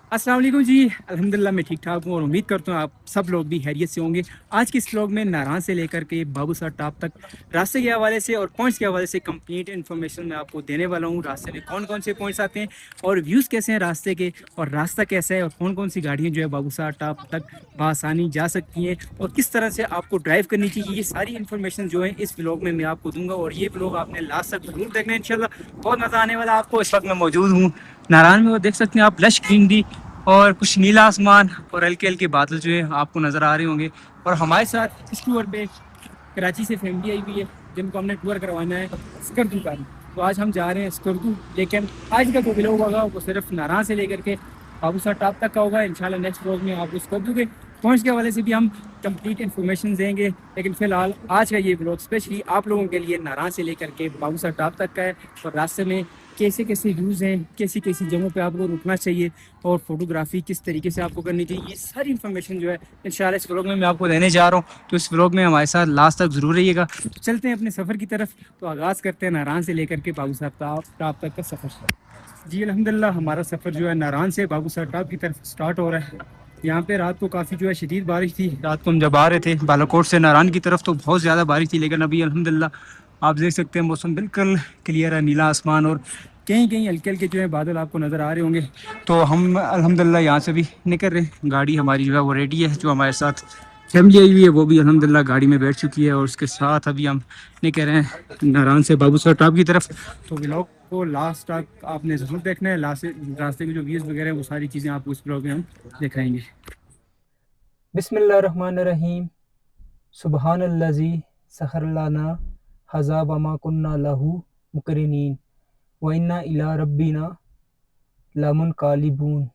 अस्सलाम वालेकुम जी। अल्हम्दुलिल्लाह मैं ठीक ठाक हूँ और उम्मीद करता हूँ आप सब लोग भी खैरियत से होंगे। आज के इस व्लॉग में नारायण से लेकर के बाबूसर टॉप तक रास्ते के हवाले से और पॉइंट्स के हवाले से कंप्लीट इन्फॉर्मेशन मैं आपको देने वाला हूँ। रास्ते में कौन कौन से पॉइंट्स आते हैं और व्यूज़ कैसे हैं रास्ते के, और रास्ता कैसा है, और कौन कौन सी गाड़ियाँ जो है बाबूसर टॉप तक बआसानी जा सकती हैं, और किस तरह से आपको ड्राइव करनी चाहिए, ये सारी इन्फॉर्मेशन जो है इस व्लॉग में मैं आपको दूंगा। और ये व्लॉग आपने लास्ट तक जरूर देखना है, इंशाल्लाह बहुत मज़ा आने वाला है आपको। इस वक्त मैं मौजूद हूँ नारायण में, और देख सकते हैं आप लश ग्रीनरी और कुछ नीला आसमान और हल्के हल्के बादल जो है आपको नज़र आ रहे होंगे। और हमारे साथ इस टूर पे कराची से फैमिली आई हुई है जिनको हमने टूर करवाना है स्कर्दू का। तो आज हम जा रहे हैं स्कर्दू, लेकिन आज का जो व्लॉग होगा वो सिर्फ नारायण से लेकर के बाबूसर टॉप तक का होगा। इंशाल्लाह नेक्स्ट व्लॉग में आपको स्कर्दू के पॉइंट्स के हवाले से भी हम कंप्लीट इन्फॉर्मेशन देंगे। लेकिन फिलहाल आज का ये व्लॉग स्पेशली आप लोगों के लिए नारायण से लेकर के बाबूसर टॉप तक का है, और रास्ते में कैसे कैसे व्यूज़ हैं, कैसी कैसी जगहों पे आपको रुकना चाहिए, और फोटोग्राफी किस तरीके से आपको करनी चाहिए, ये सारी इन्फॉर्मेशन जो है इंशाल्लाह इस व्लॉग में मैं आपको देने जा रहा हूँ। तो इस व्लॉग में हमारे साथ लास्ट तक ज़रूर रहिएगा। तो चलते हैं अपने सफ़र की तरफ। तो आगाज़ करते हैं नारायण से लेकर के बाबूसर टॉप तक का सफ़र। जी अल्हम्दुलिल्लाह हमारा सफ़र जो है नारायण से बाबूसर टॉप की तरफ स्टार्ट हो रहा है। यहाँ पे रात को काफ़ी जो है शदीद बारिश थी। रात को हम जब आ रहे थे बालाकोट से नारायण की तरफ तो बहुत ज़्यादा बारिश थी, लेकिन अभी अल्हम्दुलिल्लाह आप देख सकते हैं मौसम बिल्कुल क्लियर है, नीला आसमान, और कहीं कहीं हल्के हल्के जो है बादल आपको नज़र आ रहे होंगे। तो हम अल्हम्दुलिल्लाह यहाँ से भी निकल रहे हैं। गाड़ी हमारी जो है वो रेडी है, जो हमारे साथ फैमिली आई हुई है वो भी अल्हम्दुलिल्लाह गाड़ी में बैठ चुकी है, और उसके साथ अभी हम निकल रहे हैं नारायण से बाबूसर टॉप की तरफ। तो व्लॉग को लास्ट तक आपने ज़रूर देखना है। लास्ट रास्ते के जो व्यूज़ वगैरह हैं वो सारी चीज़ें आपको इस व्लॉग में हम दिखाएंगे। बिस्मिल्लाहिर्रहमानिर्रहीम। सुबहानल्लज़ी सखर लना हज़ा वमा कुन्ना लहू मुकरिनीन व इन्ना इला रब्बिना लमुनक़ालिबून।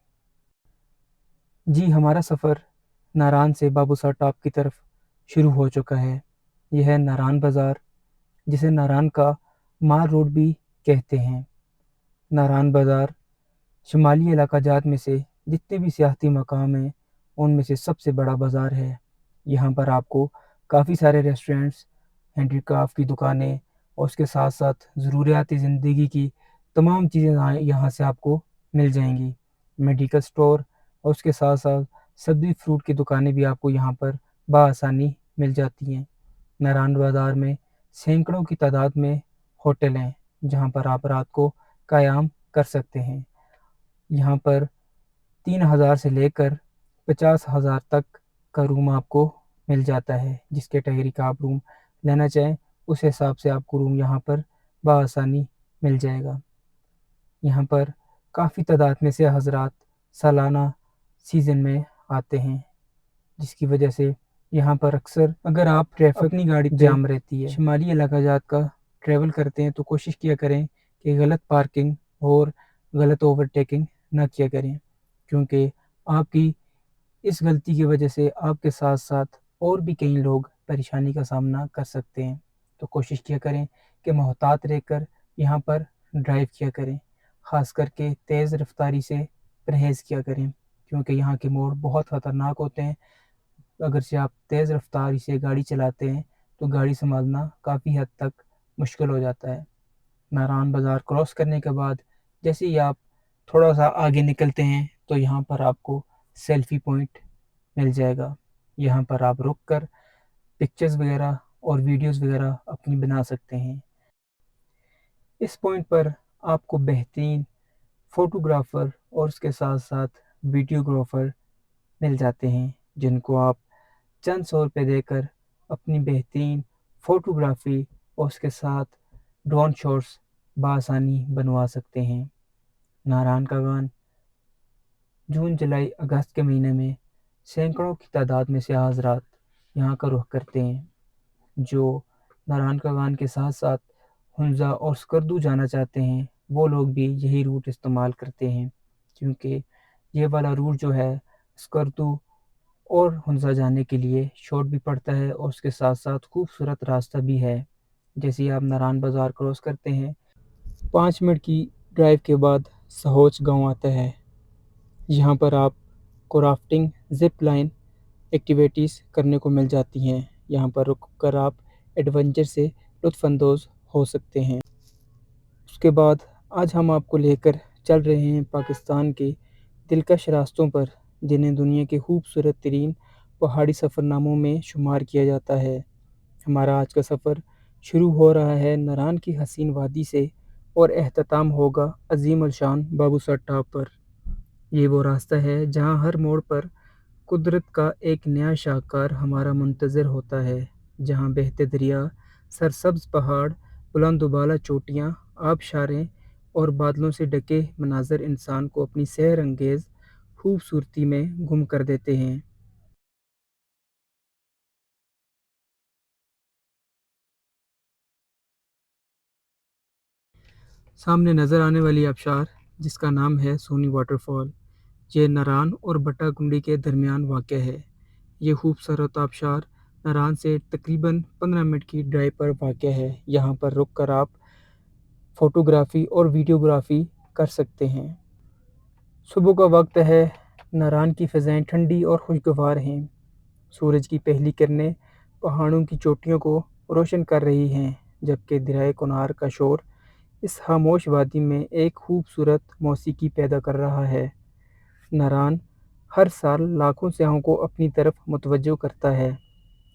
जी हमारा सफ़र नारायण से बाबूसर टॉप की तरफ शुरू हो चुका है। यह है नारायण बाज़ार, जिसे नारायण का माल रोड भी कहते हैं। नारायण बाज़ार शुमाली इलाका जात में से जितने भी सियाहती मकाम हैं उनमें से सबसे बड़ा बाज़ार है। यहाँ पर आपको काफ़ी सारे रेस्टोरेंट्स, हैंडीक्राफ्ट की दुकानें और उसके साथ साथ ज़रूरियाती ज़िंदगी की तमाम चीज़ें यहाँ से आपको मिल जाएंगी। मेडिकल स्टोर और उसके साथ साथ सब्ज़ी फ्रूट की दुकानें भी आपको यहाँ पर बआसानी मिल जाती हैं। नारायण बाज़ार में सैकड़ों की तादाद में होटल हैं जहाँ पर आप रात को क़याम कर सकते हैं। यहाँ पर 3,000 से लेकर 50,000 तक का रूम आपको मिल जाता है। जिस कैटेगरी का आप रूम लेना चाहें उस हिसाब से आपको रूम यहाँ पर बआसानी मिल जाएगा। यहाँ पर काफ़ी तादाद में से हज़रात सालाना सीज़न में आते हैं, जिसकी वजह से यहाँ पर अक्सर अगर आप ट्रैफिक अपनी गाड़ी जाम रहती है, शुमाली इलाका जात का ट्रैवल करते हैं तो कोशिश किया करें कि गलत पार्किंग और गलत ओवरटेकिंग ना किया करें, क्योंकि आपकी इस गलती की वजह से आपके साथ साथ और भी कई लोग परेशानी का सामना कर सकते हैं। तो कोशिश किया करें कि मोहतात रहकर यहाँ पर ड्राइव किया करें। ख़ास करके तेज़ रफ्तारी से परहेज़ किया करें, क्योंकि यहाँ के मोड़ बहुत ख़तरनाक होते हैं। अगर से आप तेज़ रफ्तारी से गाड़ी चलाते हैं तो गाड़ी संभालना काफ़ी हद तक मुश्किल हो जाता है। नारायण बाज़ार क्रॉस करने के बाद जैसे ही आप थोड़ा सा आगे निकलते हैं तो यहाँ पर आपको सेल्फ़ी पॉइंट मिल जाएगा। यहाँ पर आप रुक कर पिक्चर्स वगैरह और वीडियोस वगैरह अपनी बना सकते हैं। इस पॉइंट पर आपको बेहतरीन फ़ोटोग्राफ़र और उसके साथ साथ वीडियोग्राफ़र मिल जाते हैं, जिनको आप चंद 100 रुपये देकर अपनी बेहतरीन फ़ोटोग्राफ़ी और उसके साथ ड्रोन शॉट्स बआसानी बनवा सकते हैं। नारायण का गान जून जुलाई अगस्त के महीने में सैकड़ों की तादाद में से हज़रात यहाँ का रुख करते हैं, जो नारायण का गान के साथ साथ हुंज़ा और स्कर्दू जाना चाहते हैं। वो लोग भी यही रूट इस्तेमाल करते हैं, क्योंकि ये वाला रूट जो है स्कर्दू और हुंज़ा जाने के लिए शॉर्ट भी पड़ता है और उसके साथ साथ खूबसूरत रास्ता भी है। जैसे ही आप नारायण बाज़ार क्रॉस करते हैं 5 मिनट की ड्राइव के बाद सहोच गांव आता है। यहाँ पर आपको राफ्टिंग, ज़िप लाइन एक्टिविटीज़ करने को मिल जाती हैं। यहाँ पर रुक कर आप एडवेंचर से लुत्फ़अंदोज़ हो सकते हैं। उसके बाद आज हम आपको लेकर चल रहे हैं पाकिस्तान के दिलकश रास्तों पर, जिन्हें दुनिया के खूबसूरत तरीन पहाड़ी सफ़रनामों में शुमार किया जाता है। हमारा आज का सफ़र शुरू हो रहा है नारान की हसीन वादी से और एहतताम होगा अजीम अलशान बाबूसर टॉप पर। ये वो रास्ता है जहाँ हर मोड़ पर कुदरत का एक नया शाहकार हमारा मुंतज़र होता है, जहाँ बहते दरिया, सरसब्ज़ पहाड़, बुलंद उबाला चोटियाँ, आबशारें और बादलों से ढके मनाज़र इंसान को अपनी सैर अंगेज़ खूबसूरती में गुम कर देते हैं। सामने नज़र आने वाली आबशार, जिसका नाम है सोनी वाटरफॉल, ये नारान और बट्टाकुंडी के दरमियान वाक़ है। ये खूबसूरत आबशार नारान से तकरीबन 15 मिनट की ड्राइव पर वाक़ है। यहाँ पर रुक कर आप फ़ोटोग्राफ़ी और वीडियोग्राफ़ी कर सकते हैं। सुबह का वक्त है, नारान की फ़िज़ाएँ ठंडी और खुशगवार हैं। सूरज की पहली किरणें पहाड़ों की चोटियों को रोशन कर रही हैं, जबकि दरियाए कुनार का शोर इस खामोश वादी में एक खूबसूरत मौसीकी पैदा कर रहा है। नारान हर साल लाखों सयाहों को अपनी तरफ मुतवज्जो करता है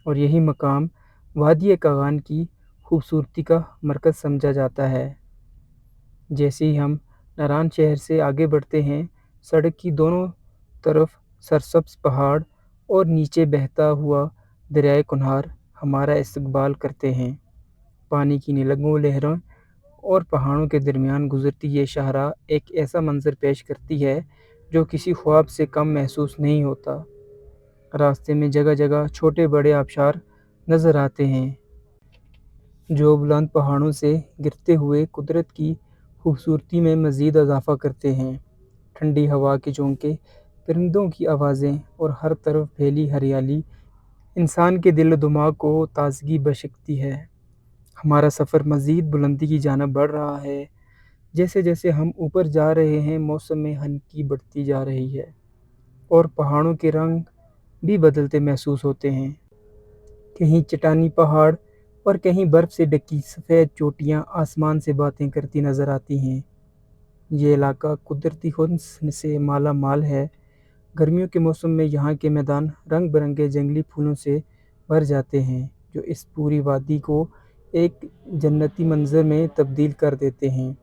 और यही मकाम वादी कागान की खूबसूरती का मरकज़ समझा जाता है। जैसे ही हम नारान शहर से आगे बढ़ते हैं, सड़क की दोनों तरफ सरसब्ज़ पहाड़ और नीचे बहता हुआ दरियाए कुन्हार हमारा इस्तकबाल करते हैं। पानी की नीलगों लहरों और पहाड़ों के दरमियान गुजरती ये शाहराह एक ऐसा मंजर पेश करती है जो किसी ख्वाब से कम महसूस नहीं होता। रास्ते में जगह जगह छोटे बड़े आबशार नज़र आते हैं, जो बुलंद पहाड़ों से गिरते हुए कुदरत की खूबसूरती में मज़ीद इजाफ़ा करते हैं। ठंडी हवा के झोंके, परिंदों की आवाज़ें और हर तरफ फैली हरियाली इंसान के दिल दिमाग को ताज़गी बख्शती है। हमारा सफ़र मज़ीद बुलंदी की जानिब बढ़ रहा है। जैसे-जैसे हम ऊपर जा रहे हैं, मौसम में हल्की बढ़ती जा रही है और पहाड़ों के रंग भी बदलते महसूस होते हैं। कहीं चट्टानी पहाड़ और कहीं बर्फ़ से ढकी सफ़ेद चोटियाँ आसमान से बातें करती नज़र आती हैं। ये इलाका कुदरती हुस्न से माला माल है। गर्मियों के मौसम में यहाँ के मैदान रंग बिरंगे जंगली फूलों से भर जाते हैं, जो इस पूरी वादी को एक जन्नती मंजर में तब्दील कर देते हैं।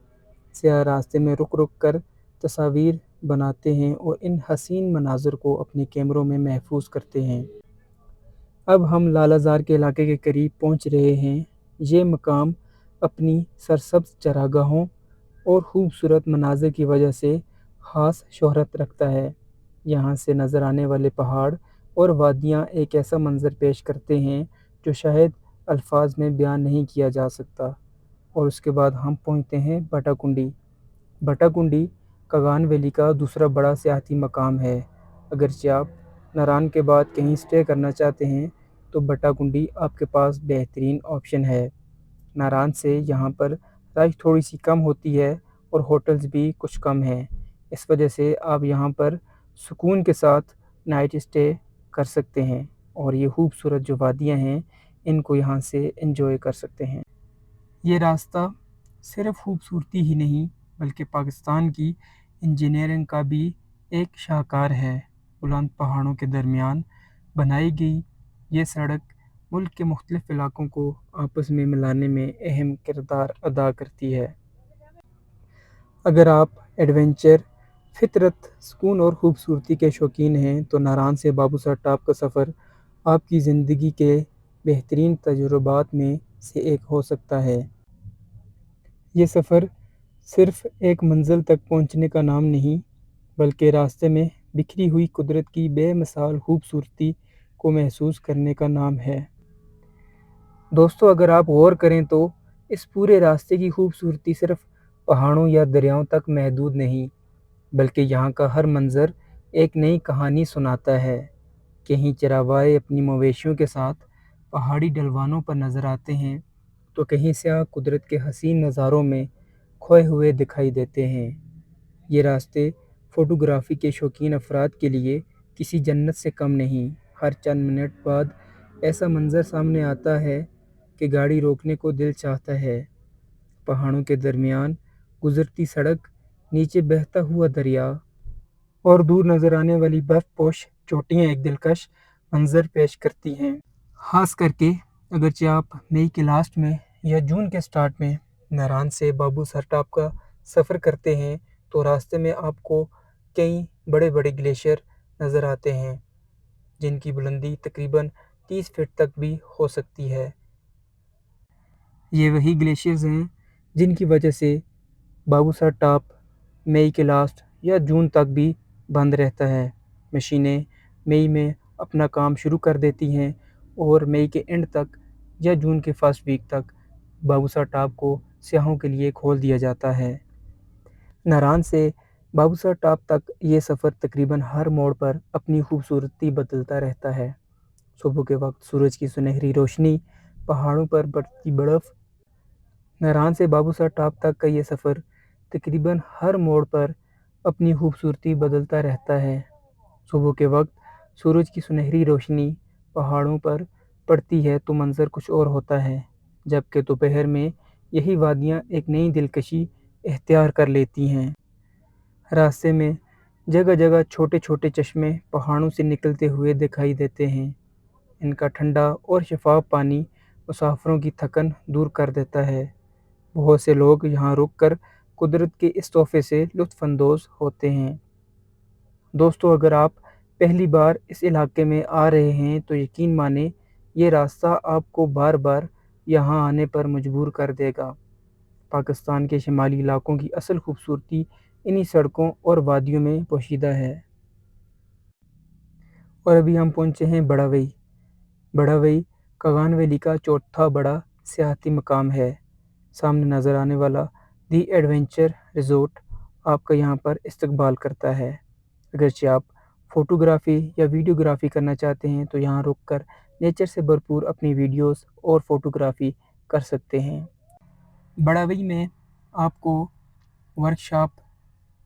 सयाह रास्ते में रुक रुक कर तस्वीर बनाते हैं और इन हसीन मनाज़र को अपने कैमरों में महफूज करते हैं। अब हम लालाज़ार के इलाके के करीब पहुँच रहे हैं। ये मकाम अपनी सरसब्ज़ चरागाहों और खूबसूरत मनाज़र की वजह से ख़ास शोहरत रखता है। यहाँ से नज़र आने वाले पहाड़ और वादियाँ एक ऐसा मंज़र पेश करते हैं जो शायद अल्फाज में बयान नहीं किया जा सकता। और उसके बाद हम पहुँचते हैं बट्टाकुंडी। बट्टाकुंडी कागान वैली का दूसरा बड़ा सियाहती मकाम है। अगरचे आप नारान के बाद कहीं स्टे करना चाहते हैं, तो बट्टाकुंडी आपके पास बेहतरीन ऑप्शन है। नारान से यहाँ पर राइश थोड़ी सी कम होती है और होटल्स भी कुछ कम हैं। इस वजह से आप यहाँ पर सुकून के साथ नाइट स्टे कर सकते हैं और ये खूबसूरत जो वादियाँ हैं, इनको यहाँ से एंजॉय कर सकते हैं। ये रास्ता सिर्फ खूबसूरती ही नहीं, बल्कि पाकिस्तान की इंजीनियरिंग का भी एक शाहकार है। बुलंद पहाड़ों के दरमियान बनाई गई ये सड़क मुल्क के मुख्तलिफ इलाकों को आपस में मिलाने में अहम किरदार अदा करती है। अगर आप एडवेंचर, फितरत, सुकून और ख़ूबसूरती के शौकीन हैं, तो नारान से बाबूसर टॉप का सफ़र आपकी ज़िंदगी के बेहतरीन तजुर्बात में से एक हो सकता है। ये सफ़र सिर्फ़ एक मंज़िल तक पहुँचने का नाम नहीं, बल्कि रास्ते में बिखरी हुई कुदरत की बेमिसाल खूबसूरती को महसूस करने का नाम है। दोस्तों, अगर आप गौर करें तो इस पूरे रास्ते की खूबसूरती सिर्फ़ पहाड़ों या दरियाओं तक महदूद नहीं, बल्कि यहाँ का हर मंज़र एक नई कहानी सुनाता है। कहीं चरावाए अपनी मवेशियों के साथ पहाड़ी ढलवानों पर नज़र आते हैं, तो कहीं स्याह कुदरत के हसीन नज़ारों में खोए हुए दिखाई देते हैं। ये रास्ते फ़ोटोग्राफ़ी के शौकीन अफराद के लिए किसी जन्नत से कम नहीं। हर चंद मिनट बाद ऐसा मंज़र सामने आता है कि गाड़ी रोकने को दिल चाहता है। पहाड़ों के दरमियान गुज़रती सड़क नीचे बहता हुआ दरिया और दूर नज़र आने वाली बर्फ़पोश चोटियाँ एक दिलकश मंज़र पेश करती हैं। ख़ास करके अगरचे आप मई के लास्ट में या जून के स्टार्ट में नारान से बाबूसर टॉप का सफ़र करते हैं तो रास्ते में आपको कई बड़े बड़े ग्लेशियर नज़र आते हैं जिनकी बुलंदी तकरीबन 30 फीट तक भी हो सकती है। ये वही ग्लेशियर्स हैं जिनकी वजह से बाबूसर टॉप मई के लास्ट या जून तक भी बंद रहता है। मशीनें मई में अपना काम शुरू कर देती हैं और मई के एंड तक या जून के फर्स्ट वीक तक बाबूसर टॉप को सियाहों के लिए खोल दिया जाता है। नारान से बाबूसर टॉप तक ये सफ़र तकरीबन हर मोड़ पर अपनी खूबसूरती बदलता रहता है। सुबह के वक्त सूरज की सुनहरी रोशनी, पहाड़ों पर बढ़ती बर्फ़। नारान से बाबूसर टॉप तक का ये सफ़र तकरीबन हर मोड़ पर अपनी खूबसूरती बदलता रहता है। सुबह के वक्त सूरज की सुनहरी रोशनी पहाड़ों पर पड़ती है तो मंज़र कुछ और होता है, जबकि दोपहर में यही वादियाँ एक नई दिलकशी इख्तियार कर लेती हैं। रास्ते में जगह जगह छोटे छोटे चश्मे पहाड़ों से निकलते हुए दिखाई देते हैं। इनका ठंडा और शफाफ पानी मुसाफिरों की थकन दूर कर देता है। बहुत से लोग यहाँ रुककर कुदरत के इस तोहफे से लुत्फ़अंदोज़ होते हैं। दोस्तों, अगर आप पहली बार इस इलाके में आ रहे हैं तो यकीन माने ये रास्ता आपको बार बार यहाँ आने पर मजबूर कर देगा। पाकिस्तान के शुमाली इलाकों की असल खूबसूरती इन्हीं सड़कों और वादियों में पोशीदा है। और अभी हम पहुँचे हैं बड़ावई। बड़ावई कागान वैली का चौथा बड़ा सियाहती मकाम है। सामने नज़र आने वाला दी एडवेंचर रिज़ॉर्ट आपका यहाँ पर इस्तकबाल करता है। अगरचे आप फ़ोटोग्राफ़ी या वीडियोग्राफ़ी करना चाहते हैं तो यहाँ रुककर नेचर से भरपूर अपनी वीडियोस और फ़ोटोग्राफ़ी कर सकते हैं। बड़ावई में आपको वर्कशॉप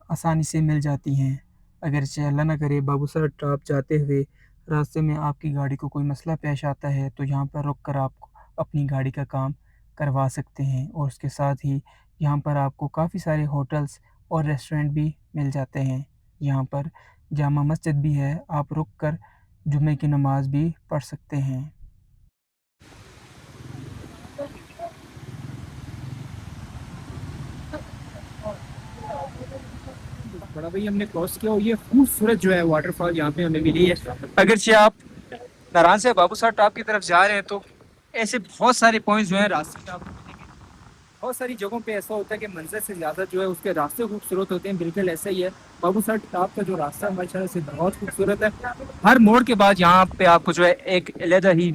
आसानी से मिल जाती हैं। अगरचे अल्लाह ना करे बाबूसर टॉप जाते हुए रास्ते में आपकी गाड़ी को कोई मसला पेश आता है तो यहाँ पर रुक कर आप अपनी गाड़ी का काम करवा सकते हैं। और उसके साथ ही यहाँ पर आपको काफ़ी सारे होटल्स और रेस्टोरेंट भी मिल जाते हैं। यहाँ पर जामा मस्जिद भी है, आप रुक कर जुमे की नमाज़ भी पढ़ सकते हैं। बड़ा भाई हमने क्रॉस किया और ये खूबसूरत जो है वाटरफॉल यहाँ पे हमें मिली है। अगरचे आप नारान से बाबूसर टॉप की तरफ जा रहे हैं तो ऐसे बहुत सारे पॉइंट्स जो हैं रास्ते में आपको मिलेंगे। बहुत सारी जगहों पे ऐसा होता है कि मंजर से ज़्यादा जो है उसके रास्ते खूबसूरत होते हैं। बिल्कुल ऐसा ही है, बाबूसर टॉप का जो रास्ता है माशाल्लाह से बहुत खूबसूरत है। हर मोड़ के बाद यहाँ पे आपको जो है एक अलग ही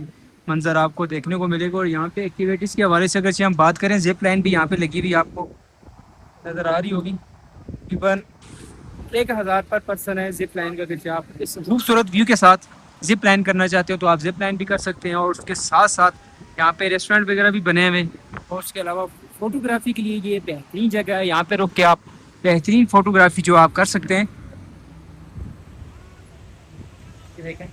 मंजर आपको देखने को मिलेगा। और यहाँ पे एक्टिविटीज़ के हवाले से अगर हम बात करें, जिप लाइन भी यहाँ पे लगी हुई आपको नज़र आ रही होगी। तकरीबन 1000 पर पर्सन है जिप लाइन का। अगर आप इस खूबसूरत व्यू के साथ जिप लाइन करना चाहते हो तो आप जिप लाइन भी कर सकते हैं। और उसके साथ साथ यहाँ पे रेस्टोरेंट वगैरह भी बने हुए हैं। और उसके अलावा फ़ोटोग्राफी के लिए ये बेहतरीन जगह है। यहाँ पे रुक के आप बेहतरीन फ़ोटोग्राफी जो आप कर सकते हैं। ये देखें,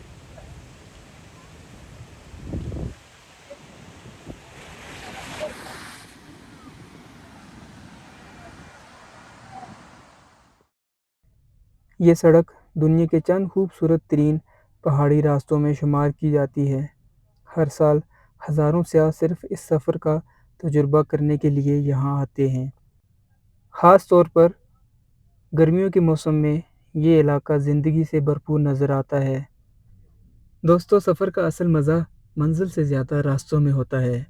ये सड़क दुनिया के चंद खूबसूरत तरीन पहाड़ी रास्तों में शुमार की जाती है। हर साल हज़ारों सयाह सिर्फ इस सफ़र का तजुर्बा करने के लिए यहाँ आते हैं। ख़ास तौर पर गर्मियों के मौसम में ये इलाका ज़िंदगी से भरपूर नज़र आता है। दोस्तों, सफ़र का असल मज़ा मंजिल से ज़्यादा रास्तों में होता है।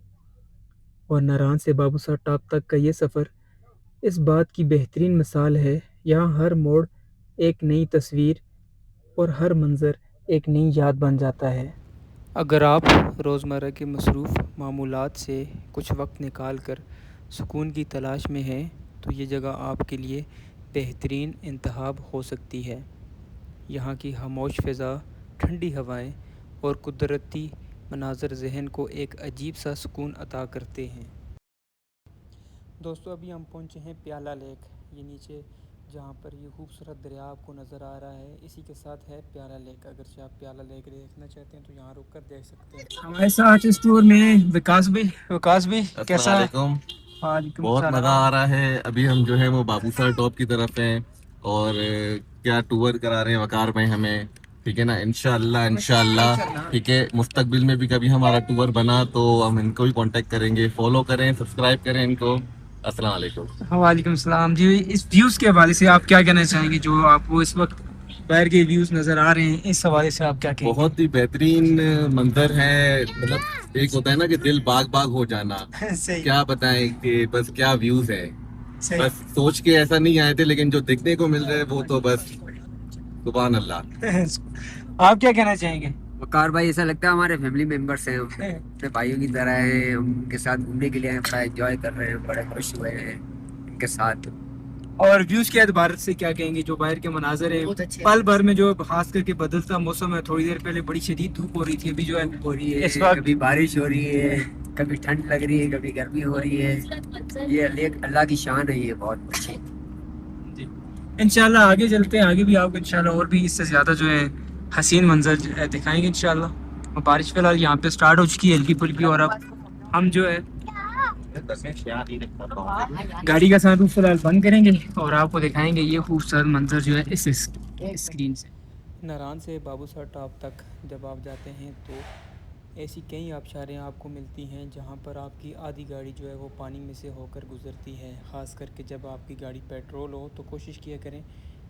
और नारान से बाबूसर टॉप तक का ये सफ़र इस बात की बेहतरीन मिसाल है। यहाँ हर मोड़ एक नई तस्वीर और हर मंज़र एक नई याद बन जाता है। अगर आप रोज़मर्रा के मसरूफ़ मामूलात से कुछ वक्त निकाल कर सुकून की तलाश में हैं तो ये जगह आपके लिए बेहतरीन इंतखाब हो सकती है। यहाँ की खामोश फ़िज़ा, ठंडी हवाएं और कुदरती मनाज़र ज़हन को एक अजीब सा सुकून अता करते हैं। दोस्तों, अभी हम पहुँचे हैं प्याला लेक। ये नीचे जहाँ पर ये खूबसूरत दरिया आपको नज़र आ रहा है, इसी के साथ है प्याला लेक। अगर आप प्याला लेक देखना चाहते हैं तो यहाँ रुक कर देख सकते हैं। हमारे साथ स्टोर में विकास भी कैसा? अस्सलामुअलैकुम। वालेकुम बहुत मज़ा सलाम। आ रहा है। अभी हम जो है वो बाबूसर टॉप की तरफ हैं और क्या टूर करा रहे हैं वकार में हमें, ठीक है ना। इंशाल्लाह इंशाल्लाह, इंशाल्लाह। ठीक है, मुस्तकबिल में भी कभी हमारा टूर बना तो हम इनको भी कांटेक्ट करेंगे। फॉलो करें, सब्सक्राइब करें इनको। अस्सलाम वालेकुम। वालेकुम सलाम जी। इस व्यूज़ के हवाले से आप क्या कहना चाहेंगे, जो आपको इस वक्त बाहर के व्यूज़ नज़र आ रहे हैं, इस हवाले से आप क्या कहेंगे? बहुत ही बेहतरीन मंजर है। मतलब एक होता है ना कि दिल बाग बाग हो जाना, सही क्या बताएं कि बस क्या व्यूज है। सही। बस सोच के ऐसा नहीं आए थे, लेकिन जो देखने को मिल रहा है वो तो बस सुभान अल्लाह। आप क्या कहना चाहेंगे? वकार भाई, ऐसा लगता है हमारे फैमिली मेंबर्स हैं, अपने भाइयों की तरह हैं। हम उनके साथ घूमने के लिए आए, बड़ा एंजॉय कर रहे हैं, बड़े खुश हुए हैं इनके साथ। और व्यूज़ के एतबार से क्या कहेंगे, जो बाहर के मनाजर है बहुत अच्छे पल भर में, जो खास करके बदलता मौसम है, थोड़ी देर पहले बड़ी शदीद धूप हो रही थी, अभी जो है हो रही इस है, वक्त कभी बारिश हो रही है, कभी ठंड लग रही है, कभी गर्मी हो रही है। ये अल्लाह की शान है, ये बहुत अच्छी। इंशाल्लाह आगे चलते हैं, आगे भी आपको इंशाल्लाह और भी इससे ज़्यादा जो है हसीन मंजर जो है दिखाएंगे इंशाल्लाह। और बारिश फिलहाल यहाँ पे स्टार्ट हो चुकी है हल्की फुल्की, और अब हम जो है गाड़ी का सनरूफ फिलहाल बंद करेंगे और आपको दिखाएंगे ये खूबसूरत मंजर जो है इस स्क्रीन से। नारान से बाबूसर टॉप तक जब आप जाते हैं तो ऐसी कई आबशारें आपको मिलती हैं जहाँ पर आपकी आधी गाड़ी जो है वो पानी में से होकर गुज़रती है। ख़ास करके जब आपकी गाड़ी पेट्रोल हो तो कोशिश किया करें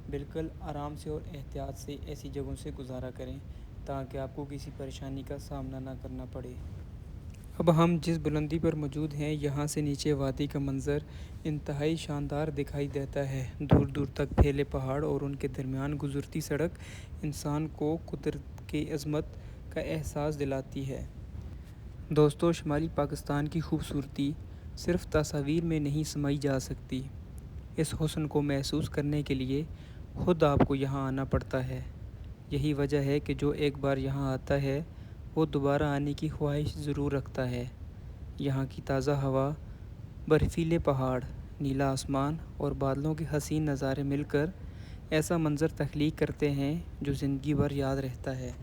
बिल्कुल आराम से और एहतियात से ऐसी जगहों से गुज़ारा करें ताकि आपको किसी परेशानी का सामना ना करना पड़े। अब हम जिस बुलंदी पर मौजूद हैं यहाँ से नीचे वादी का मंज़र इंतहाई शानदार दिखाई देता है। दूर दूर तक फैले पहाड़ और उनके दरमियान गुज़रती सड़क इंसान को कुदरत की अज़मत का एहसास दिलाती है। दोस्तों, शुमाली पाकिस्तान की खूबसूरती सिर्फ़ तस्वीर में नहीं समाई जा सकती। इस हुस्न को महसूस करने के लिए ख़ुद आपको यहाँ आना पड़ता है। यही वजह है कि जो एक बार यहाँ आता है वो दोबारा आने की ख्वाहिश ज़रूर रखता है। यहाँ की ताज़ा हवा, बर्फ़ीले पहाड़, नीला आसमान और बादलों के हसीन नज़ारे मिलकर ऐसा मंज़र तख्लीक करते हैं जो ज़िंदगी भर याद रहता है।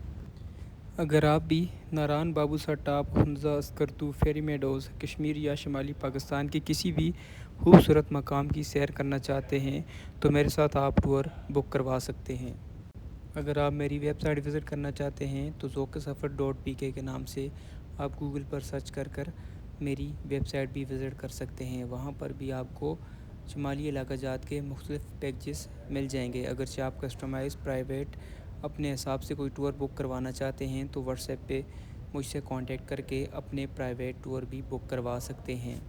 अगर आप भी नारान, बाबूसर टॉप, हमज़ा, स्करतू, फेरी मेडोज़, कश्मीर या शुमाली पाकिस्तान के किसी भी खूबसूरत मकाम की सैर करना चाहते हैं तो मेरे साथ आप टूर बुक करवा सकते हैं। अगर आप मेरी वेबसाइट विज़िट करना चाहते हैं तो zoksafar.pk के नाम से आप गूगल पर सर्च कर मेरी वेबसाइट भी विज़िट कर सकते हैं। वहाँ पर भी आपको शुमाली इलाका जात के मुख्तलिफ़ पैकेजेस मिल जाएंगे। अगरचे आप कस्टमाइज़ प्राइवेट अपने हिसाब से कोई टूर बुक करवाना चाहते हैं तो व्हाट्सएप पे मुझसे कांटेक्ट करके अपने प्राइवेट टूर भी बुक करवा सकते हैं।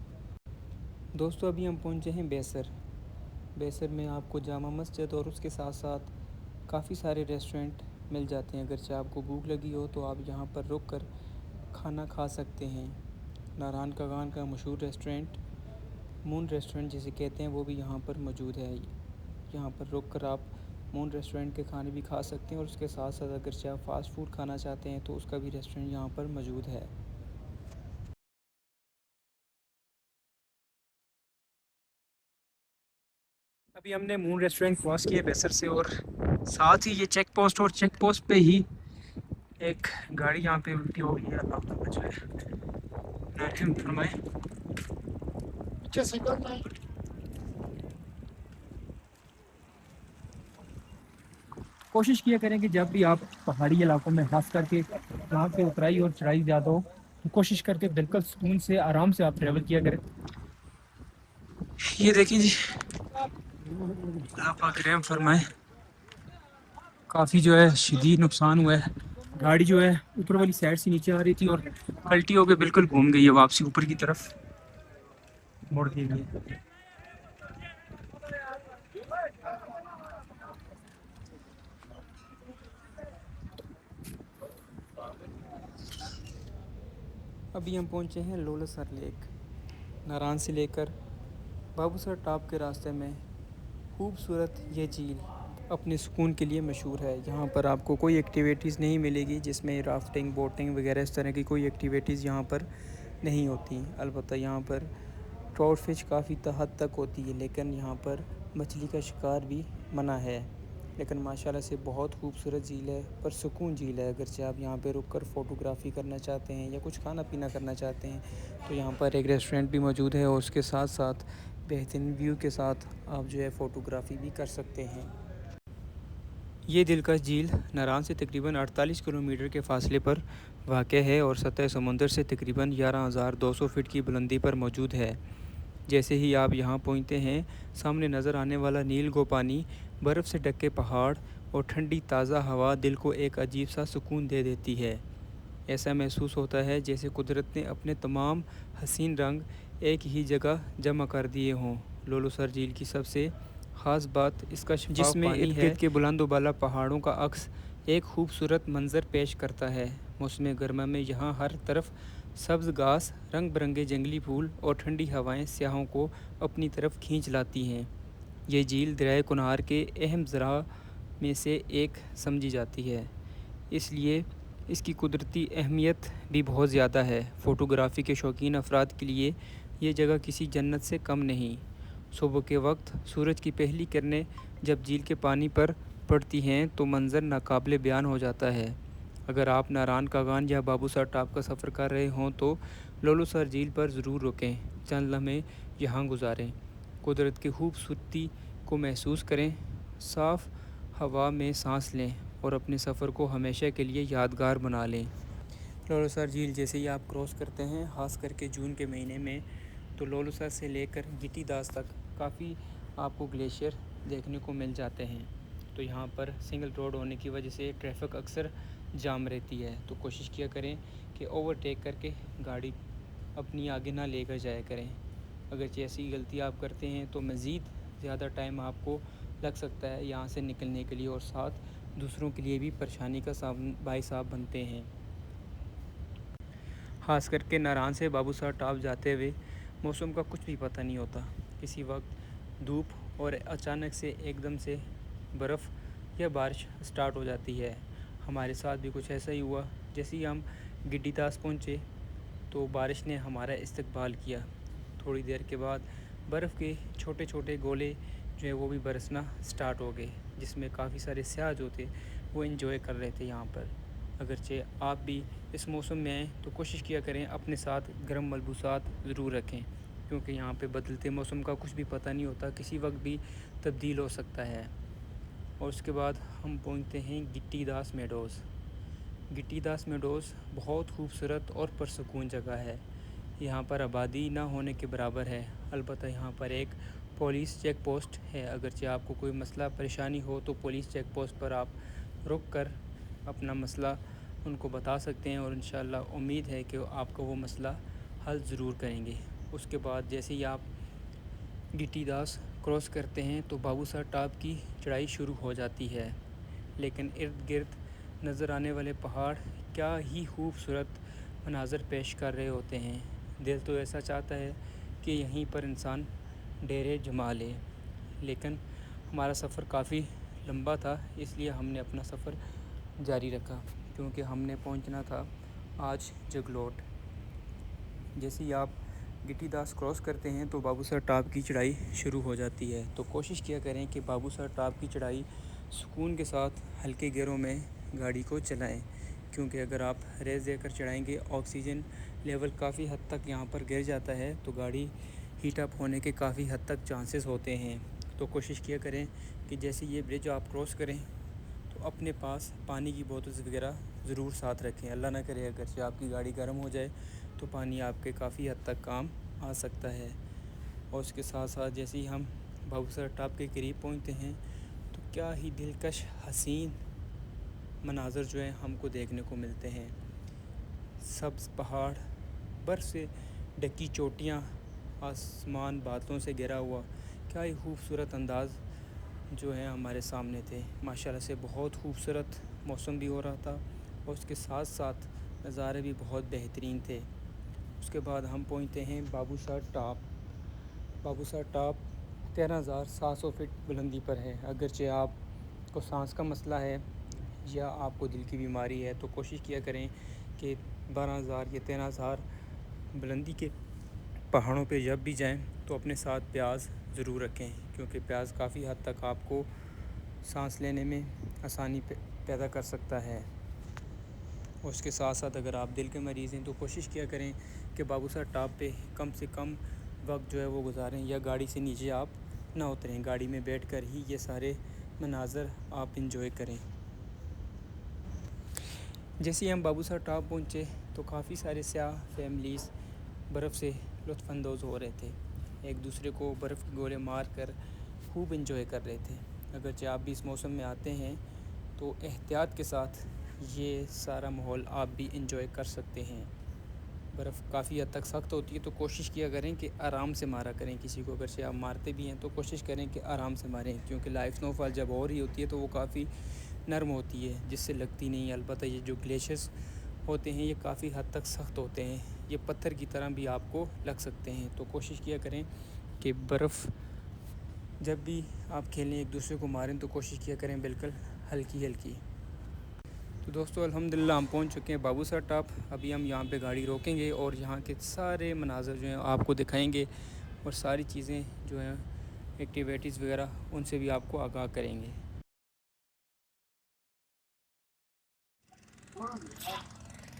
दोस्तों, अभी हम पहुँचे हैं बेसर में आपको जामा मस्जिद और उसके साथ साथ काफ़ी सारे रेस्टोरेंट मिल जाते हैं। अगरचे आपको भूख लगी हो तो आप यहाँ पर रुक कर खाना खा सकते हैं। नारान कागान का मशहूर रेस्टोरेंट, मून रेस्टोरेंट जिसे कहते हैं, वो भी यहाँ पर मौजूद है। यहाँ पर रुक कर आप मून रेस्टोरेंट के खाने भी खा सकते हैं और उसके साथ साथ अगरचे आप फ़ास्ट फूड खाना चाहते हैं तो उसका भी रेस्टोरेंट यहाँ पर मौजूद है। अभी हमने मून रेस्टोरेंट क्रॉस किया बेसर से, और साथ ही ये चेक पोस्ट, और चेक पोस्ट पे ही एक गाड़ी यहाँ पे उल्टी हो गई है। अल्लाह ताला जो है रहम फरमाए। कोशिश किया करें कि जब भी आप पहाड़ी इलाकों में, खास करके वहाँ पे उतराई और चढ़ाई ज़्यादा हो, तो कोशिश करके बिल्कुल सुकून से आराम से आप ट्रैवल किया करें। ये देखिए जी, अल्लाह पाक रहम फरमाए, काफ़ी जो है शदीद नुकसान हुआ है। गाड़ी जो है ऊपर वाली साइड से नीचे आ रही थी और पलटी होकर बिल्कुल घूम गई है, वापसी ऊपर की तरफ मुड़ गई है। अभी हम पहुँचे हैं लोलसर लेक। नारान से लेकर बाबूसर टॉप के रास्ते में खूबसूरत ये झील अपने सुकून के लिए मशहूर है। यहाँ पर आपको कोई एक्टिविटीज़ नहीं मिलेगी जिसमें राफ्टिंग, बोटिंग वगैरह इस तरह की कोई एक्टिविटीज़ यहाँ पर नहीं होती। अलबत्ता यहाँ पर ट्राउट फिश काफ़ी हद तक होती है, लेकिन यहाँ पर मछली का शिकार भी मना है। لیکن ماشاءاللہ سے بہت خوبصورت جھیل ہے، پرسکون جھیل ہے۔ اگرچہ آپ یہاں پہ رک کر فوٹوگرافی کرنا چاہتے ہیں یا کچھ کھانا پینا کرنا چاہتے ہیں تو یہاں پر ایک ریسٹورنٹ بھی موجود ہے، اور اس کے ساتھ ساتھ بہترین ویو کے ساتھ آپ جو ہے فوٹوگرافی بھی کر سکتے ہیں۔ یہ دلکش جھیل ناران سے تقریباً 48 کلومیٹر کے فاصلے پر واقع ہے اور سطح سمندر سے تقریباً 11,200 فٹ کی بلندی پر موجود ہے۔ جیسے ہی آپ یہاں پہنچتے ہیں، سامنے نظر آنے والا نیل گو پانی، برف سے ڈھکے پہاڑ اور ٹھنڈی تازہ ہوا دل کو ایک عجیب سا سکون دے دیتی ہے۔ ایسا محسوس ہوتا ہے جیسے قدرت نے اپنے تمام حسین رنگ ایک ہی جگہ جمع کر دیے ہوں۔ لولو سر جھیل کی سب سے خاص بات اس کا شفاف جس میں پانی ارد ہے، گرد کے بلند و بالا پہاڑوں کا عکس ایک خوبصورت منظر پیش کرتا ہے۔ موسم گرما میں یہاں ہر طرف سبز گھاس، رنگ برنگے جنگلی پھول اور ٹھنڈی ہوائیں سیاحوں کو اپنی طرف کھینچ لاتی ہیں۔ یہ جھیل دریائے کنہار کے اہم ذرائع میں سے ایک سمجھی جاتی ہے، اس لیے اس کی قدرتی اہمیت بھی بہت زیادہ ہے۔ فوٹوگرافی کے شوقین افراد کے لیے یہ جگہ کسی جنت سے کم نہیں۔ صبح کے وقت سورج کی پہلی کرنیں جب جھیل کے پانی پر پڑتی ہیں تو منظر ناقابل بیان ہو جاتا ہے۔ اگر آپ ناران کاغان یا بابو سر ٹاپ کا سفر کر رہے ہوں تو لولو سر جھیل پر ضرور رکیں، چند لمحے یہاں گزاریں، قدرت کی خوبصورتی کو محسوس کریں، صاف ہوا میں سانس لیں اور اپنے سفر کو ہمیشہ کے لیے یادگار بنا لیں۔ لولو سر جھیل جیسے ہی آپ کراس کرتے ہیں، خاص کر کے جون کے مہینے میں، تو لولو سر سے لے کر گٹی داس تک کافی آپ کو گلیشیئر دیکھنے کو مل جاتے ہیں۔ تو یہاں پر سنگل روڈ ہونے کی وجہ سے ٹریفک اکثر جام رہتی ہے، تو کوشش کیا کریں کہ اوورٹیک کر کے گاڑی اپنی آگے نہ لے کر جایا کریں۔ اگرچہ ایسی غلطی آپ کرتے ہیں تو مزید زیادہ ٹائم آپ کو لگ سکتا ہے یہاں سے نکلنے کے لیے، اور ساتھ دوسروں کے لیے بھی پریشانی کا باعث آپ بنتے ہیں۔ خاص کر کے ناران سے بابو سر ٹاپ جاتے ہوئے موسم کا کچھ بھی پتہ نہیں ہوتا، کسی وقت دھوپ اور اچانک سے ایک دم سے برف یا بارش سٹارٹ ہو جاتی ہے۔ ہمارے ساتھ بھی کچھ ایسا ہی ہوا۔ جیسے ہی ہم گڈی داس پہنچے تو بارش نے ہمارا استقبال کیا۔ تھوڑی دیر کے بعد برف کے چھوٹے چھوٹے گولے جو ہے وہ بھی برسنا سٹارٹ ہو گئے، جس میں کافی سارے سیاح جو تھے وہ انجوائے کر رہے تھے یہاں پر۔ اگرچہ آپ بھی اس موسم میں آئیں تو کوشش کیا کریں اپنے ساتھ گرم ملبوسات ضرور رکھیں، کیونکہ یہاں پہ بدلتے موسم کا کچھ بھی پتہ نہیں ہوتا، کسی وقت بھی تبدیل ہو سکتا ہے۔ اور اس کے بعد ہم پہنچتے ہیں گٹی داس میڈوز۔ گٹی داس میڈوز بہت خوبصورت اور پرسکون جگہ ہے۔ یہاں پر آبادی نہ ہونے کے برابر ہے، البتہ یہاں پر ایک پولیس چیک پوسٹ ہے۔ اگرچہ آپ کو کوئی مسئلہ پریشانی ہو تو پولیس چیک پوسٹ پر آپ رک کر اپنا مسئلہ ان کو بتا سکتے ہیں، اور انشاءاللہ امید ہے کہ آپ کا وہ مسئلہ حل ضرور کریں گے۔ اس کے بعد جیسے ہی آپ گٹی داس کراس کرتے ہیں تو بابو سر ٹاپ کی چڑھائی شروع ہو جاتی ہے، لیکن ارد گرد نظر آنے والے پہاڑ کیا ہی خوبصورت مناظر پیش کر رہے ہوتے ہیں۔ دل تو ایسا چاہتا ہے کہ یہیں پر انسان ڈیرے جما لے، لیکن ہمارا سفر کافی لمبا تھا، اس لیے ہم نے اپنا سفر جاری رکھا، کیونکہ ہم نے پہنچنا تھا آج جگلوٹ۔ جیسے ہی آپ گٹی داس کراس کرتے ہیں تو بابو سر ٹاپ کی چڑھائی شروع ہو جاتی ہے، تو کوشش کیا کریں کہ بابو سر ٹاپ کی چڑھائی سکون کے ساتھ ہلکے گیئروں میں گاڑی کو چلائیں، کیونکہ اگر آپ ریس دے کر چڑھائیں گے آکسیجن لیول کافی حد تک یہاں پر گر جاتا ہے، تو گاڑی ہیٹ اپ ہونے کے کافی حد تک چانسز ہوتے ہیں۔ تو کوشش کیا کریں کہ جیسے یہ برج آپ کراس کریں تو اپنے پاس پانی کی بوتل وغیرہ ضرور ساتھ رکھیں، اللہ نہ کرے اگرچہ آپ کی گاڑی گرم ہو جائے تو پانی آپ کے کافی حد تک کام آ سکتا ہے۔ اور اس کے ساتھ ساتھ جیسے ہی ہم بابو سر ٹاپ کے قریب پہنچتے ہیں تو کیا ہی دلکش حسین مناظر جو ہیں ہم کو دیکھنے کو ملتے ہیں۔ سبز پہاڑ، برف سے ڈھکی چوٹیاں، آسمان بادلوں سے گھرا ہوا، کیا ہی خوبصورت انداز جو ہیں ہمارے سامنے تھے۔ ماشاءاللہ سے بہت خوبصورت موسم بھی ہو رہا تھا، اور اس کے ساتھ ساتھ نظارے بھی بہت بہترین تھے۔ اس کے بعد ہم پہنچتے ہیں بابو سر ٹاپ۔ بابو سر ٹاپ 13,700 فٹ بلندی پر ہے۔ اگرچہ آپ کو سانس کا مسئلہ ہے یا آپ کو دل کی بیماری ہے تو کوشش کیا کریں کہ 12,000 یا 13,000 بلندی کے پہاڑوں پہ جب بھی جائیں تو اپنے ساتھ پیاز ضرور رکھیں، کیونکہ پیاز کافی حد تک آپ کو सांस लेने में आसानी पैदा कर सकता है। और उसके साथ साथ अगर आप दिल के मरीज़ हैं तो कोशिश किया करें कि बाबूसर टॉप पे कम से कम वक्त जो है वो गुजारें, या गाड़ी से नीचे आप ना उतरें, गाड़ी में बैठकर ही ये सारे मनाज़र आप इंजॉय करें। जैसे ही हम बाबूसर टॉप पहुँचे तो काफ़ी सारे सयाह फैमिलीज़ बर्फ़ से लुत्फ़अंदोज़ हो रहे थे, एक दूसरे को बर्फ़ के गोले मार कर खूब इंजॉय कर रहे थे। अगरचे आप भी इस मौसम में आते हैं तो एहतियात के साथ ये सारा माहौल आप भी इंजॉय कर सकते हैं। बर्फ़ काफ़ी हद तक सख्त होती है तो कोशिश किया करें कि आराम से मारा करें किसी को, अगरचे आप मारते भी हैं तो कोशिश करें कि आराम से मारें, क्योंकि लाइव स्नोफॉल जब हो रही होती है तो वो काफ़ी नरम होती है जिससे लगती नहीं है। अलबत्ता ये जो ग्लेशियर्स होते हैं ये काफ़ी हद तक सख्त होते हैं, ये पत्थर की तरह भी आपको लग सकते हैं। तो कोशिश किया करें कि बर्फ़ जब भी आप खेलें एक दूसरे को मारें तो कोशिश किया करें बिल्कुल हल्की हल्की। तो दोस्तों अल्हम्दुलिल्लाह हम पहुंच चुके हैं बाबूसर टॉप। अभी हम यहाँ पे गाड़ी रोकेंगे और यहाँ के सारे मनाज़र जो हैं आपको दिखाएंगे और सारी चीज़ें जो हैं एक्टिविटीज़ वगैरह उनसे भी आपको आगाह करेंगे।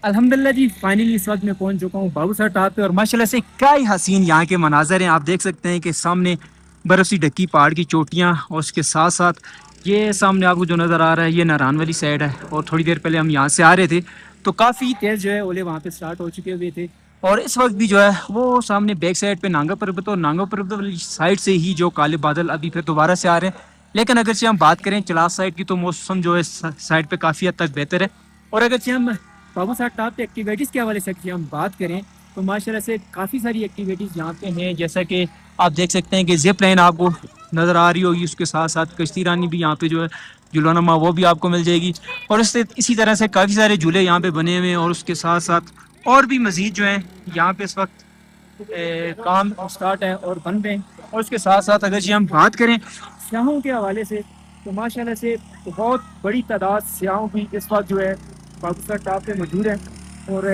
अल्हम्दुलिल्लाह जी, फाइनली इस वक्त मैं पहुंच चुका हूँ बाबूसर टॉप पे और माशाल्लाह से क्या ही हसीन यहाँ के मनाज़र हैं। आप देख सकते हैं कि सामने बर्फ़ से ढकी पहाड़ की चोटियाँ और उसके साथ साथ ये सामने आपको जो नज़र आ रहा है ये नारान वाली साइड है। और थोड़ी देर पहले हम यहाँ से आ रहे थे तो काफ़ी तेज़ जो है ओले वहाँ पे स्टार्ट हो चुके हुए थे, और इस वक्त भी जो है वो सामने बैक साइड पे नांगा पर्वत और नांगा पर्वत वाली साइड से ही जो काले बादल अभी फिर दोबारा से आ रहे हैं। लेकिन अगर से हम बात करें चलास साइड की तो मौसम जो है साइड पे काफ़ी हद तक बेहतर है। और अगर से हम बाबूसर टॉप पे एक्टिविटीज़ के हवाले से हम बात करें तो माशाल्लाह से काफ़ी सारी एक्टिविटीज़ यहाँ पे हैं, जैसा कि आप देख सकते हैं कि जिप लाइन आपको नज़र आ रही होगी, उसके साथ साथ कश्ती रानी भी यहाँ पे जो है झूलानुमा वो भी आपको मिल जाएगी। और इससे इसी तरह से काफ़ी सारे झूले यहाँ पे बने हुए हैं, और उसके साथ साथ और भी मज़ीद जो हैं यहाँ पे इस वक्त काम स्टार्ट है और बन रहे हैं। और उसके साथ साथ अगर जी हम बात करें सियाहों के हवाले से तो माशाल्लाह से बहुत बड़ी तादाद सियाहों की इस वक्त जो है बाबूसर टॉप पे मौजूद है। और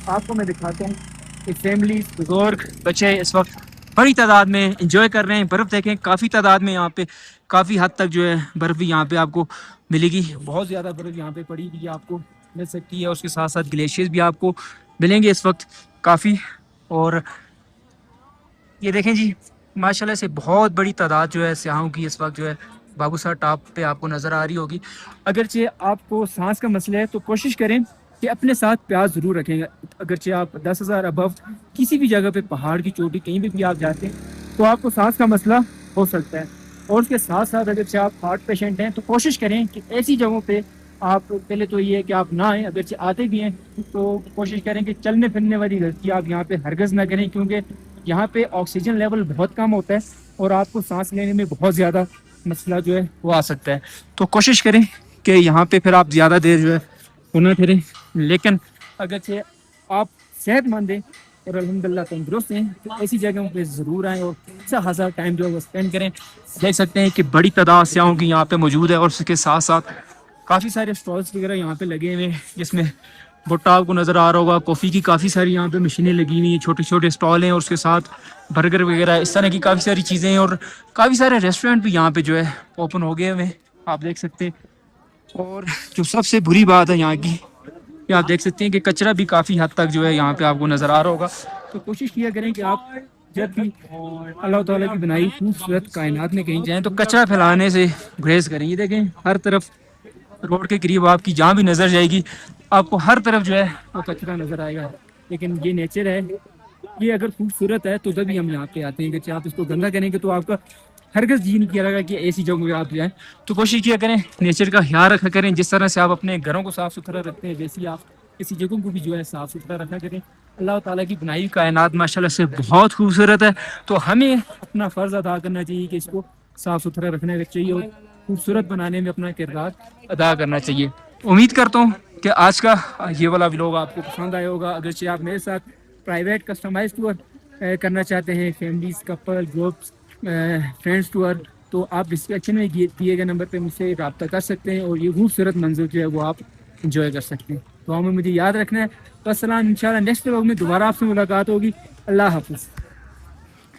आपको मैं दिखाता हूँ कि फैमिली बुजुर्ग बच्चे इस वक्त बड़ी तादाद में इंजॉय कर रहे हैं। बर्फ़ देखें काफ़ी तादाद में यहाँ पे काफ़ी हद तक जो है बर्फ़ भी यहाँ पे आपको मिलेगी, बहुत ज़्यादा बर्फ़ यहाँ पे पड़ी हुई आपको मिल सकती है। उसके साथ साथ ग्लेशियर्स भी आपको मिलेंगे इस वक्त काफ़ी। और ये देखें जी माशाल्लाह से बहुत बड़ी तादाद जो है सियाहों की इस वक्त जो है बाबूसर टॉप पे आपको नज़र आ रही होगी। अगरचे आपको सांस का मसला है तो कोशिश करें कि अपने साथ प्याज ज़रूर रखेंगे। अगरचे आप 10,000 अबव किसी भी जगह पे पहाड़ की चोटी कहीं भी आप जाते हैं तो आपको सांस का मसला हो सकता है। और उसके साथ साथ अगरचे आप हार्ट पेशेंट हैं तो कोशिश करें कि ऐसी जगहों पे आप पहले तो ये है कि आप ना आएँ, अगरचे आते भी हैं तो कोशिश करें कि चलने फिरने वाली गलती आप यहाँ पे हरगज़ ना करें, क्योंकि यहाँ पे ऑक्सीजन लेवल बहुत कम होता है और आपको सांस लेने में बहुत ज़्यादा मसला जो है वो आ सकता है। तो कोशिश करें कि यहाँ पे फिर आप ज़्यादा देर जो है वो ना फिरें। लेकिन अगर से आप सेहतमंद हैं और अल्हम्दुलिल्लाह तंदुरुस्त हैं तो ऐसी जगहों पे ज़रूर आएँ और अच्छा खासा टाइम जो है वो स्पेंड करें। देख सकते हैं कि बड़ी तादाद सियाहों की यहाँ पे मौजूद है, और उसके साथ साथ काफ़ी सारे स्टॉल्स वगैरह यहाँ पे लगे हुए हैं, जिसमें भुट्टा आपको नज़र आ रहा होगा, कॉफ़ी की काफ़ी सारी यहाँ पे मशीनें लगी हुई हैं, छोटे छोटे स्टॉल हैं, और उसके साथ बर्गर वगैरह इस तरह की काफ़ी सारी चीज़ें हैं। और काफ़ी सारे रेस्टोरेंट भी यहाँ पे जो है ओपन हो गए हुए हैं, आप देख सकते हैं। और जो सबसे बुरी बात है यहाँ की, ये आप देख सकते हैं कि कचरा भी काफ़ी हद तक जो है यहाँ पे आपको नज़र आ रहा होगा। तो कोशिश किया करें कि आप जब भी अल्लाह ताला की बनाई खूबसूरत कायनात में कहीं जाएँ तो कचरा फैलाने से गुरेज करें। ये देखें हर तरफ रोड के करीब आपकी जहाँ भी नज़र जाएगी आपको हर तरफ जो है वो कचरा नज़र आएगा। लेकिन ये नेचर है, ये अगर खूबसूरत है तो तभी हम यहाँ पे आते हैं। कि आप इसको गंदा करेंगे तो आपका हरगज़ जी नहीं किया कि ऐसी जगह पे आप जाएँ। तो कोशिश किया करें नेचर का ख्याल रखा करें, जिस तरह से आप अपने घरों को साफ़ सुथरा रखते हैं वैसे ही आप किसी जगहों को भी जो है साफ़ सुथरा रखा करें। अल्लाह ताला की बनाई कायनात माशाल्लाह से बहुत खूबसूरत है, तो हमें अपना फ़र्ज़ अदा करना चाहिए कि इसको साफ़ सुथरा रखना चाहिए और खूबसूरत बनाने में अपना किरदार अदा करना चाहिए। उम्मीद करता हूँ कि आज का ये वाला व्लॉग आपको पसंद आया होगा। अगर आप मेरे साथ प्राइवेट कस्टमाइज टूर करना चाहते हैं, families, couple, groups, friends tour, तो आप डिस्क्रिप्शन में दिए गए नंबर पे मुझसे रब्ता कर सकते हैं और ये खूबसूरत मंजर जो है वो आप इंजॉय कर सकते हैं। तो हमें मुझे याद रखना है। तो अस्सलाम, इंशाल्लाह नेक्स्ट व्लॉग में दोबारा आपसे मुलाकात होगी। अल्लाह हाफ़िज़।